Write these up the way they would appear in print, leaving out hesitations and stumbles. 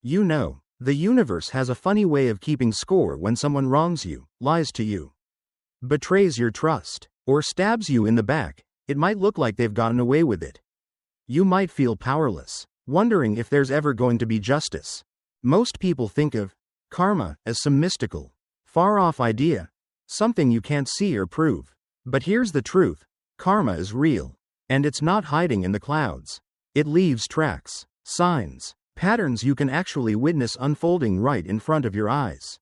You know, the universe has a funny way of keeping score when someone wrongs you, lies to you, betrays your trust, or stabs you in the back. It might look like they've gotten away with it. You might feel powerless, wondering if there's ever going to be justice. Most people think of karma as some mystical, far-off idea, something you can't see or prove. But here's the truth: karma is real, and it's not hiding in the clouds. It leaves tracks, signs, patterns you can actually witness unfolding right in front of your eyes.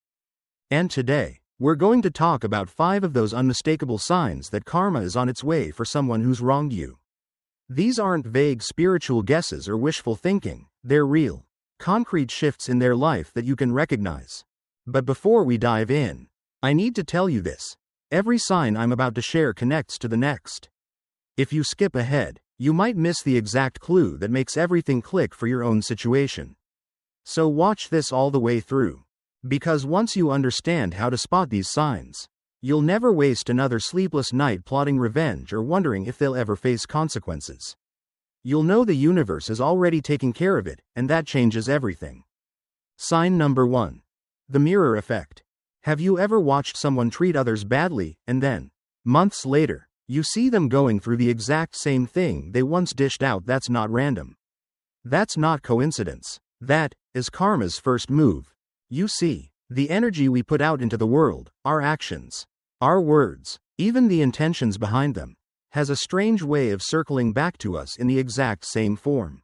And today, we're going to talk about 5 of those unmistakable signs that karma is on its way for someone who's wronged you. These aren't vague spiritual guesses or wishful thinking, they're real, concrete shifts in their life that you can recognize. But before we dive in, I need to tell you this: every sign I'm about to share connects to the next. If you skip ahead, you might miss the exact clue that makes everything click for your own situation. So watch this all the way through. Because once you understand how to spot these signs, you'll never waste another sleepless night plotting revenge or wondering if they'll ever face consequences. You'll know the universe is already taking care of it, and that changes everything. Sign number 1. The mirror effect. Have you ever watched someone treat others badly, and then, months later, you see them going through the exact same thing they once dished out? That's not random. That's not coincidence. That is karma's first move. You see, the energy we put out into the world, our actions, our words, even the intentions behind them, has a strange way of circling back to us in the exact same form.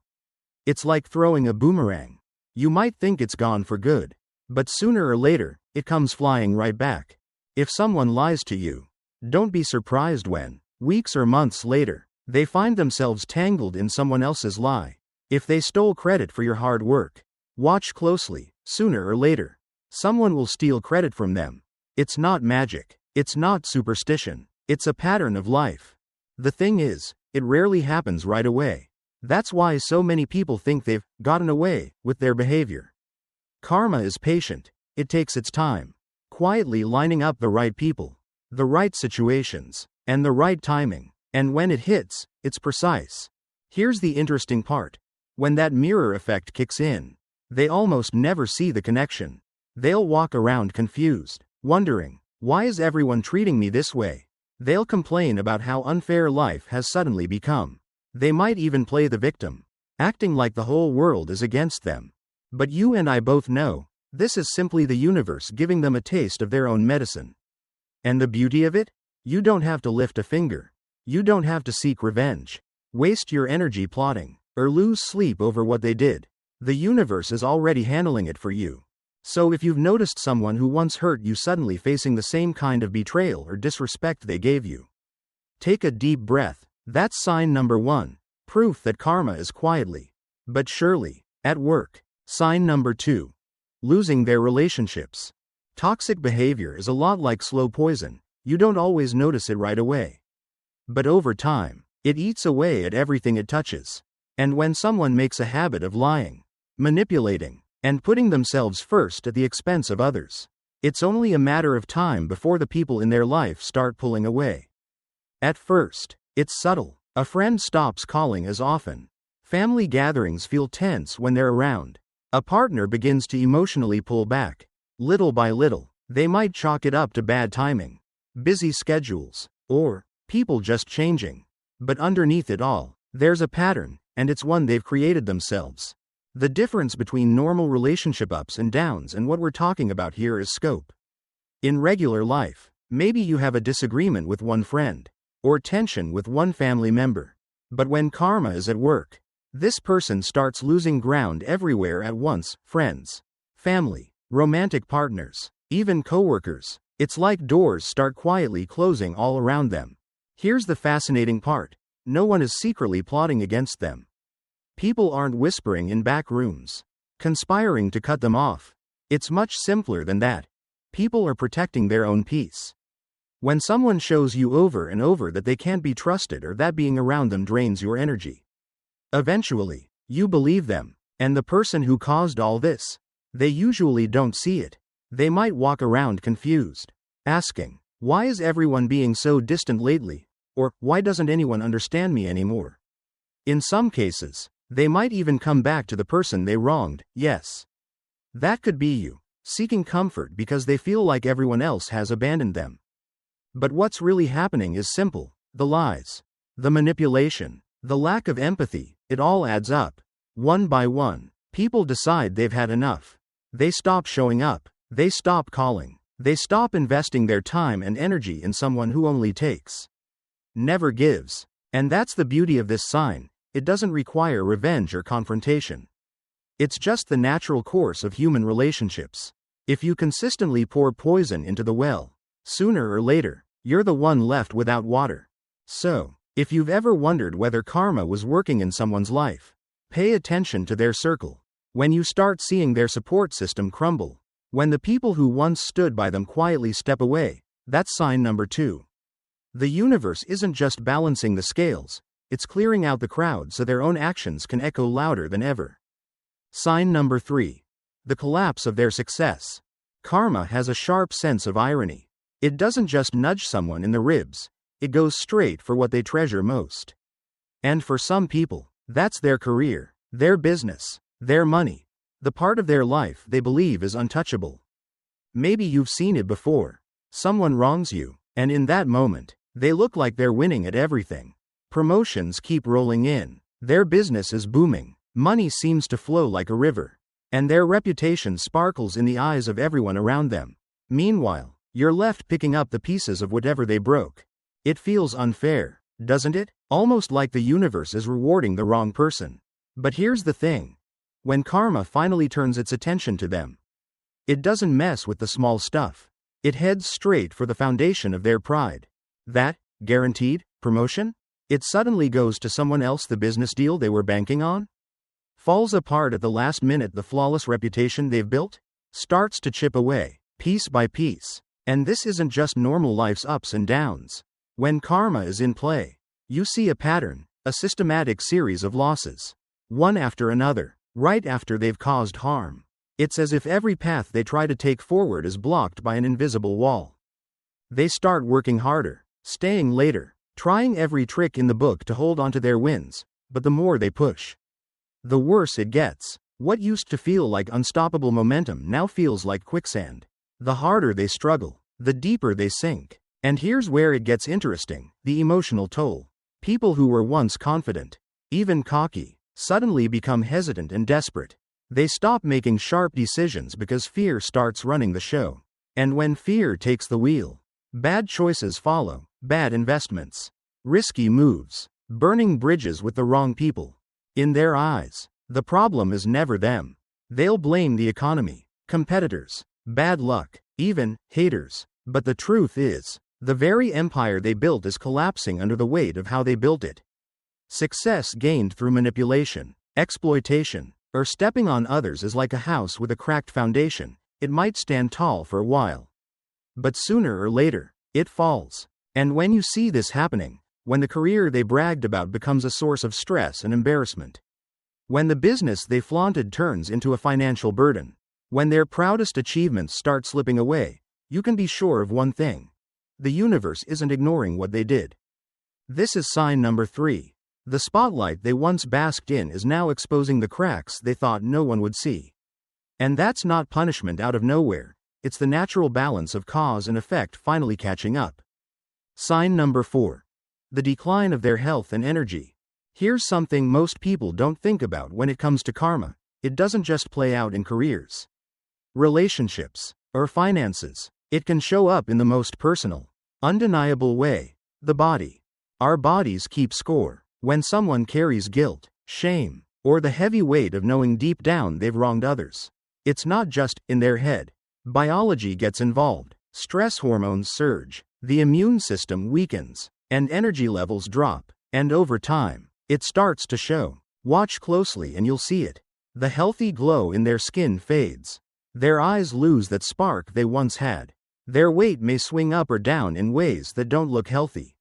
It's like throwing a boomerang. You might think it's gone for good, but sooner or later, it comes flying right back. If someone lies to you, don't be surprised when, weeks or months later, they find themselves tangled in someone else's lie. If they stole credit for your hard work, watch closely. Sooner or later, someone will steal credit from them. It's not magic. It's not superstition. It's a pattern of life. The thing is, it rarely happens right away. That's why so many people think they've gotten away with their behavior. Karma is patient. It takes its time, quietly lining up the right people, the right situations, and the right timing. And when it hits, it's precise. Here's the interesting part. When that mirror effect kicks in, they almost never see the connection. They'll walk around confused, wondering, why is everyone treating me this way? They'll complain about how unfair life has suddenly become. They might even play the victim, acting like the whole world is against them. But you and I both know, this is simply the universe giving them a taste of their own medicine. And the beauty of it? You don't have to lift a finger. You don't have to seek revenge, waste your energy plotting, or lose sleep over what they did. The universe is already handling it for you. So if you've noticed someone who once hurt you suddenly facing the same kind of betrayal or disrespect they gave you, take a deep breath. That's sign number 1, proof that karma is quietly, but surely, at work. Sign number 2, losing their relationships. Toxic behavior is a lot like slow poison. You don't always notice it right away. But over time, it eats away at everything it touches. And when someone makes a habit of lying, manipulating, and putting themselves first at the expense of others, it's only a matter of time before the people in their life start pulling away. At first, it's subtle. A friend stops calling as often. Family gatherings feel tense when they're around. A partner begins to emotionally pull back. Little by little, they might chalk it up to bad timing, busy schedules, or people just changing. But underneath it all, there's a pattern, and it's one they've created themselves. The difference between normal relationship ups and downs and what we're talking about here is scope. In regular life, maybe you have a disagreement with one friend, or tension with one family member. But when karma is at work, this person starts losing ground everywhere at once: friends, family, romantic partners, even coworkers. It's like doors start quietly closing all around them. Here's the fascinating part: no one is secretly plotting against them. People aren't whispering in back rooms, conspiring to cut them off. It's much simpler than that. People are protecting their own peace. When someone shows you over and over that they can't be trusted or that being around them drains your energy, eventually, you believe them. And the person who caused all this, they usually don't see it. They might walk around confused, asking, why is everyone being so distant lately? Or, why doesn't anyone understand me anymore? In some cases, they might even come back to the person they wronged. Yes, That could be you, seeking comfort because they feel like everyone else has abandoned them. But what's really happening is simple: the lies, the manipulation, the lack of empathy. It all adds up. One by one, people decide they've had enough. They stop showing up. They stop calling. They stop investing their time and energy in someone who only takes, never gives. And that's the beauty of this sign: it doesn't require revenge or confrontation. It's just the natural course of human relationships. If you consistently pour poison into the well, sooner or later, you're the one left without water. So, if you've ever wondered whether karma was working in someone's life, pay attention to their circle. When you start seeing their support system crumble, when the people who once stood by them quietly step away, that's sign number 2. The universe isn't just balancing the scales, it's clearing out the crowd so their own actions can echo louder than ever. Sign number 3. The collapse of their success. Karma has a sharp sense of irony. It doesn't just nudge someone in the ribs, it goes straight for what they treasure most. And for some people, that's their career, their business, their money, the part of their life they believe is untouchable. Maybe you've seen it before. Someone wrongs you, and in that moment, they look like they're winning at everything. Promotions keep rolling in, their business is booming, money seems to flow like a river, and their reputation sparkles in the eyes of everyone around them. Meanwhile, you're left picking up the pieces of whatever they broke. It feels unfair, doesn't it? Almost like the universe is rewarding the wrong person. But here's the thing: when karma finally turns its attention to them, it doesn't mess with the small stuff. It heads straight for the foundation of their pride. That guaranteed promotion? It suddenly goes to someone else. The business deal they were banking on falls apart at the last minute. The flawless reputation they've built starts to chip away, piece by piece. And this isn't just normal life's ups and downs. When karma is in play, you see a pattern, a systematic series of losses, one after another, right after they've caused harm. It's as if every path they try to take forward is blocked by an invisible wall. They start working harder, staying later, trying every trick in the book to hold onto their wins, but the more they push, the worse it gets. What used to feel like unstoppable momentum now feels like quicksand. The harder they struggle, the deeper they sink. And here's where it gets interesting: the emotional toll. People who were once confident, even cocky, suddenly become hesitant and desperate. They stop making sharp decisions because fear starts running the show. And when fear takes the wheel, bad choices follow, bad investments, risky moves, burning bridges with the wrong people. In their eyes, the problem is never them. They'll blame the economy, competitors, bad luck, even haters. But the truth is, the very empire they built is collapsing under the weight of how they built it. Success gained through manipulation, exploitation, or stepping on others is like a house with a cracked foundation. It might stand tall for a while, but sooner or later, it falls. And when you see this happening, when the career they bragged about becomes a source of stress and embarrassment, when the business they flaunted turns into a financial burden, when their proudest achievements start slipping away, you can be sure of one thing: the universe isn't ignoring what they did. This is sign number 3. The spotlight they once basked in is now exposing the cracks they thought no one would see. And that's not punishment out of nowhere, it's the natural balance of cause and effect finally catching up. Sign number 4. The decline of their health and energy. Here's something most people don't think about when it comes to karma: it doesn't just play out in careers, relationships, or finances. It can show up in the most personal, undeniable way: the body. Our bodies keep score. When someone carries guilt, shame, or the heavy weight of knowing deep down they've wronged others, it's not just in their head. Biology gets involved. Stress hormones surge, the immune system weakens, and energy levels drop. And over time, it starts to show. Watch closely and you'll see it. The healthy glow in their skin fades. Their eyes lose that spark they once had. Their weight may swing up or down in ways that don't look healthy.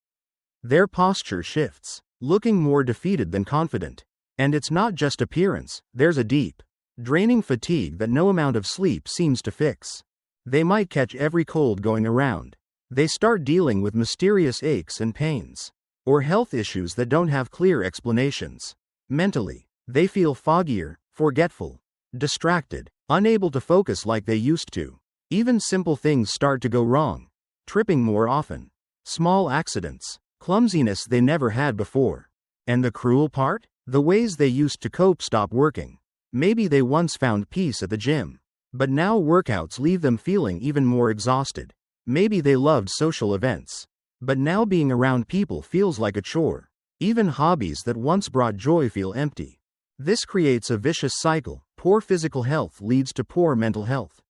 Their posture shifts, looking more defeated than confident. And it's not just appearance, there's a deep, draining fatigue that no amount of sleep seems to fix. They might catch every cold going around. They start dealing with mysterious aches and pains, or health issues that don't have clear explanations. Mentally, they feel foggier, forgetful, distracted, unable to focus like they used to. Even simple things start to go wrong, tripping more often. Small accidents, clumsiness they never had before. And the cruel part? The ways they used to cope stop working. Maybe they once found peace at the gym, but now workouts leave them feeling even more exhausted. Maybe they loved social events, but now being around people feels like a chore. Even hobbies that once brought joy feel empty. This creates a vicious cycle. Poor physical health leads to poor mental health,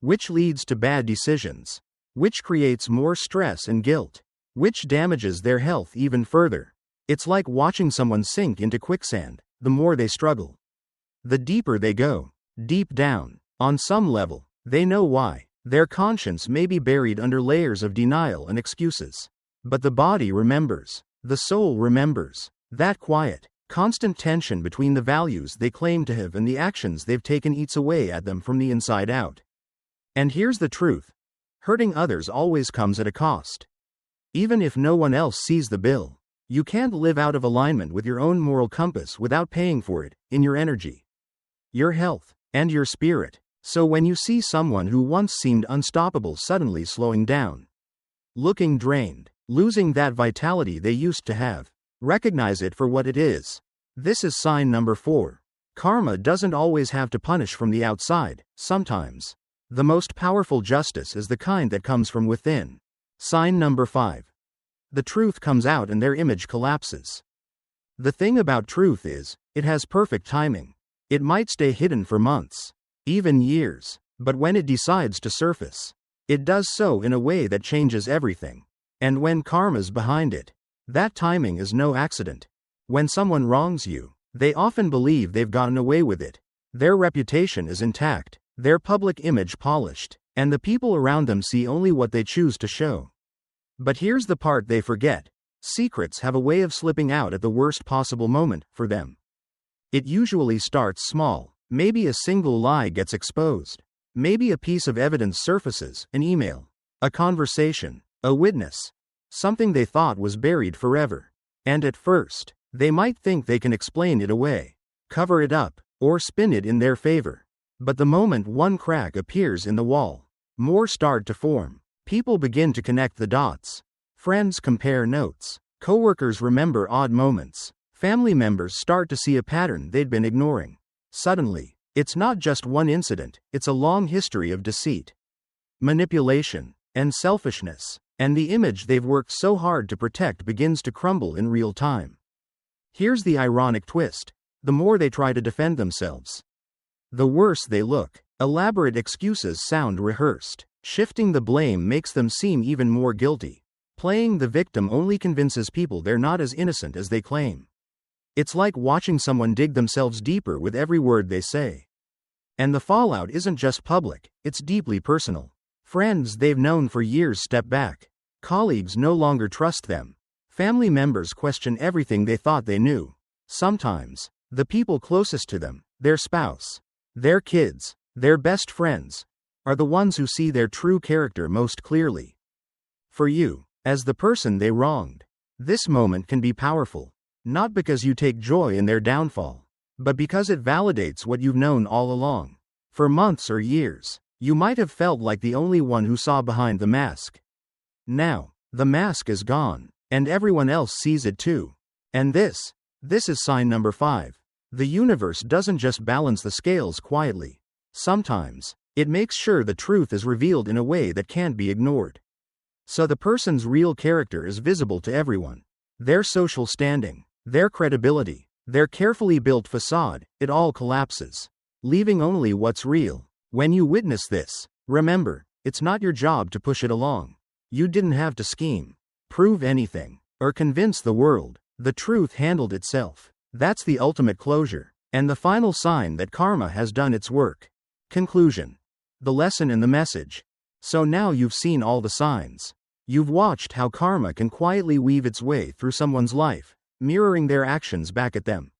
which leads to bad decisions, which creates more stress and guilt, which damages their health even further. It's like watching someone sink into quicksand. The more they struggle, the deeper they go. Deep down, on some level, they know why. Their conscience may be buried under layers of denial and excuses. But the body remembers. The soul remembers. That quiet, constant tension between the values they claim to have and the actions they've taken eats away at them from the inside out. And here's the truth. Hurting others always comes at a cost. Even if no one else sees the bill, you can't live out of alignment with your own moral compass without paying for it, in your energy, your health, and your spirit. So when you see someone who once seemed unstoppable suddenly slowing down, looking drained, losing that vitality they used to have, recognize it for what it is. This is sign number 4. Karma doesn't always have to punish from the outside. Sometimes, the most powerful justice is the kind that comes from within. Sign number 5. The truth comes out and their image collapses. The thing about truth is, it has perfect timing. It might stay hidden for months, even years, but when it decides to surface, it does so in a way that changes everything. And when karma's behind it, that timing is no accident. When someone wrongs you, they often believe they've gotten away with it. Their reputation is intact, their public image polished, and the people around them see only what they choose to show. But here's the part they forget. Secrets have a way of slipping out at the worst possible moment for them. It usually starts small. Maybe a single lie gets exposed. Maybe a piece of evidence surfaces, an email, a conversation, a witness, something they thought was buried forever. And at first, they might think they can explain it away, cover it up, or spin it in their favor. But the moment one crack appears in the wall, more start to form. People begin to connect the dots. Friends compare notes. Coworkers remember odd moments. Family members start to see a pattern they'd been ignoring. Suddenly, it's not just one incident, it's a long history of deceit, manipulation, and selfishness. And the image they've worked so hard to protect begins to crumble in real time. Here's the ironic twist. The more they try to defend themselves, the worse they look. Elaborate excuses sound rehearsed. Shifting the blame makes them seem even more guilty. Playing the victim only convinces people they're not as innocent as they claim. It's like watching someone dig themselves deeper with every word they say. And the fallout isn't just public, it's deeply personal. Friends they've known for years step back. Colleagues no longer trust them. Family members question everything they thought they knew. Sometimes, the people closest to them, their spouse, their kids, their best friends, are the ones who see their true character most clearly. For you, as the person they wronged, this moment can be powerful, not because you take joy in their downfall, but because it validates what you've known all along. For months or years, you might have felt like the only one who saw behind the mask. Now, the mask is gone, and everyone else sees it too. And this is sign number 5. The universe doesn't just balance the scales quietly. Sometimes, it makes sure the truth is revealed in a way that can't be ignored. So the person's real character is visible to everyone. Their social standing, their credibility, their carefully built facade, it all collapses, leaving only what's real. When you witness this, remember, it's not your job to push it along. You didn't have to scheme, prove anything, or convince the world. The truth handled itself. That's the ultimate closure, and the final sign that karma has done its work. Conclusion. The lesson and the message. So now you've seen all the signs. You've watched how karma can quietly weave its way through someone's life, mirroring their actions back at them,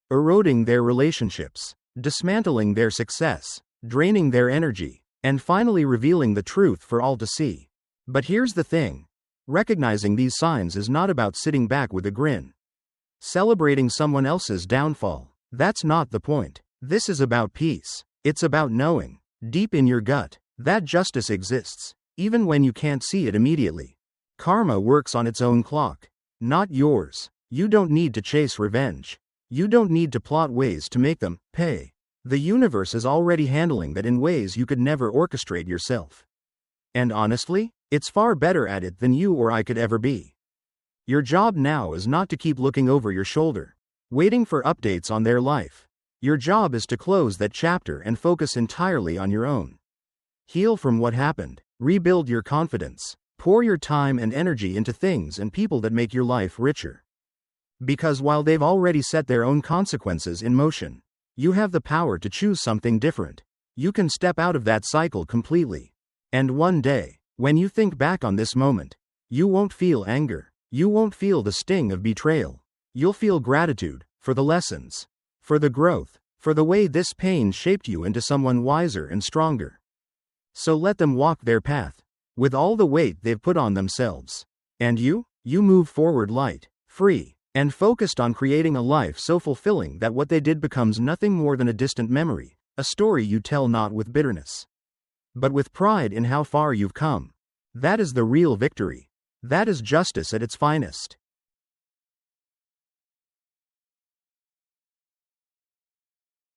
eroding their relationships, dismantling their success, draining their energy, and finally revealing the truth for all to see. But here's the thing. Recognizing these signs is not about sitting back with a grin, celebrating someone else's downfall. That's not the point. This is about peace. It's about knowing, deep in your gut, that justice exists, even when you can't see it immediately. Karma works on its own clock, not yours. You don't need to chase revenge. You don't need to plot ways to make them pay. The universe is already handling that in ways you could never orchestrate yourself. And honestly, it's far better at it than you or I could ever be. Your job now is not to keep looking over your shoulder, waiting for updates on their life. Your job is to close that chapter and focus entirely on your own. Heal from what happened, rebuild your confidence, pour your time and energy into things and people that make your life richer. Because while they've already set their own consequences in motion, you have the power to choose something different. You can step out of that cycle completely. And one day, when you think back on this moment, you won't feel anger. You won't feel the sting of betrayal. You'll feel gratitude for the lessons, for the growth, for the way this pain shaped you into someone wiser and stronger. So let them walk their path, with all the weight they've put on themselves. And you move forward light, free, and focused on creating a life so fulfilling that what they did becomes nothing more than a distant memory, a story you tell not with bitterness, but with pride in how far you've come. That is the real victory. That is justice at its finest.